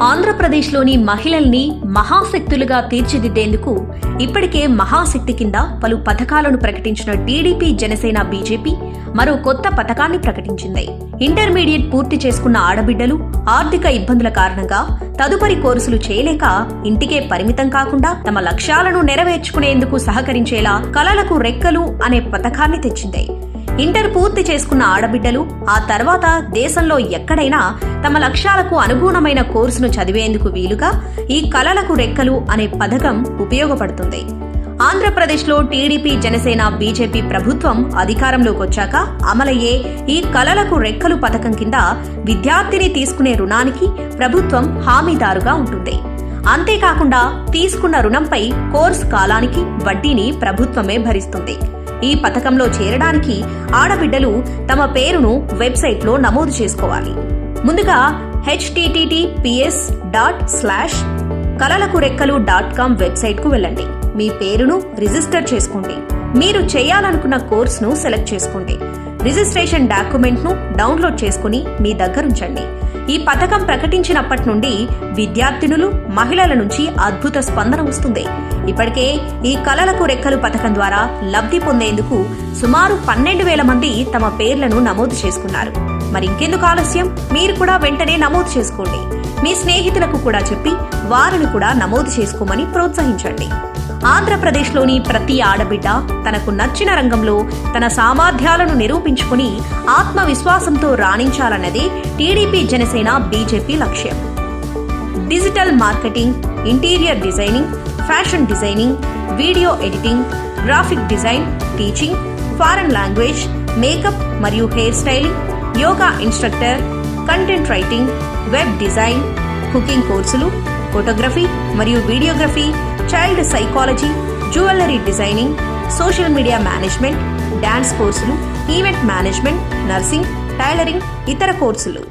ఆంధ్రప్రదేశ్లోని మహిళల్ని మహాశక్తులుగా తీర్చిదిద్దేందుకు ఇప్పటికే మహాశక్తి కింద పలు పథకాలను ప్రకటించిన టీడీపీ, జనసేన, బీజేపీ మరో కొత్త పథకాన్ని ప్రకటించింది. ఇంటర్మీడియట్ పూర్తి చేసుకున్న ఆడబిడ్డలు ఆర్థిక ఇబ్బందుల కారణంగా తదుపరి కోర్సులు చేయలేక ఇంటికే పరిమితం కాకుండా తమ లక్ష్యాలను నెరవేర్చుకునేందుకు సహకరించేలా కలలకు రెక్కలు అనే పథకాన్ని తెచ్చింది. ఇంటర్ పూర్తి చేసుకున్న ఆడబిడ్డలు ఆ తర్వాత దేశంలో ఎక్కడైనా తమ లక్ష్యాలకు అనుగుణమైన కోర్సును చదివేందుకు వీలుగా ఈ కలలకు రెక్కలు అనే పథకం ఉపయోగపడుతుంది. ఆంధ్రప్రదేశ్లో టీడీపీ, జనసేన, బీజేపీ ప్రభుత్వం అధికారంలోకి వచ్చాక అమలయ్యే ఈ కలలకు రెక్కలు పథకం కింద విద్యార్థిని తీసుకునే రుణానికి ప్రభుత్వం హామీదారుగా ఉంటుంది. అంతేకాకుండా తీసుకున్న రుణంపై కోర్సు కాలానికి వడ్డీని ప్రభుత్వమే భరిస్తుంది. ఈ పథకంలో చేరడానికి ఆడబిడ్డలు తమ పేరును వెబ్సైట్లో నమోదు చేసుకోవాలి. ముందుగా https://kalalakurekkelu.com వెబ్సైట్కు వెళ్ళండి. మీ పేరును రిజిస్టర్ చేసుకోండి. మీరు చేయాలనుకున్న కోర్సును సెలెక్ట్ చేసుకోండి. రిజిస్ట్రేషన్ డాక్యుమెంట్ను డౌన్లోడ్ చేసుకుని మీ దగ్గరుంచండి. ఈ పథకం ప్రకటించినప్పటి నుండి విద్యార్థినులు, మహిళల నుంచి అద్భుత స్పందన వస్తుంది. ఇప్పటికే ఈ కలలకు రెక్కలు పథకం ద్వారా లబ్ధి పొందేందుకు సుమారు 12,000 మంది తమ పేర్లను నమోదు చేసుకున్నారు. మరింకెందుకు ఆలస్యం? మీరు కూడా వెంటనే నమోదు చేసుకోండి. మీ స్నేహితులకు కూడా చెప్పి వారిని కూడా నమోదు చేసుకోమని ప్రోత్సహించండి. ఆంధ్రప్రదేశ్లోని ప్రతి ఆడబిడ్డ తనకు నచ్చిన రంగంలో తన సామర్థ్యాలను నిరూపించుకుని ఆత్మవిశ్వాసంతో రాణించాలన్నదే టీడీపీ, జనసేన, బీజేపీ లక్ష్యం. Digital marketing, interior designing, fashion designing, video editing, graphic design, teaching, foreign language, makeup మరియు hair styling, yoga instructor, content writing, web design, cooking కోర్సులు, ఫోటోగ్రఫీ మరియు videography, child psychology, jewellery designing, social media management, dance కోర్సులు, event management, nursing, tailoring, ఇతర కోర్సులు.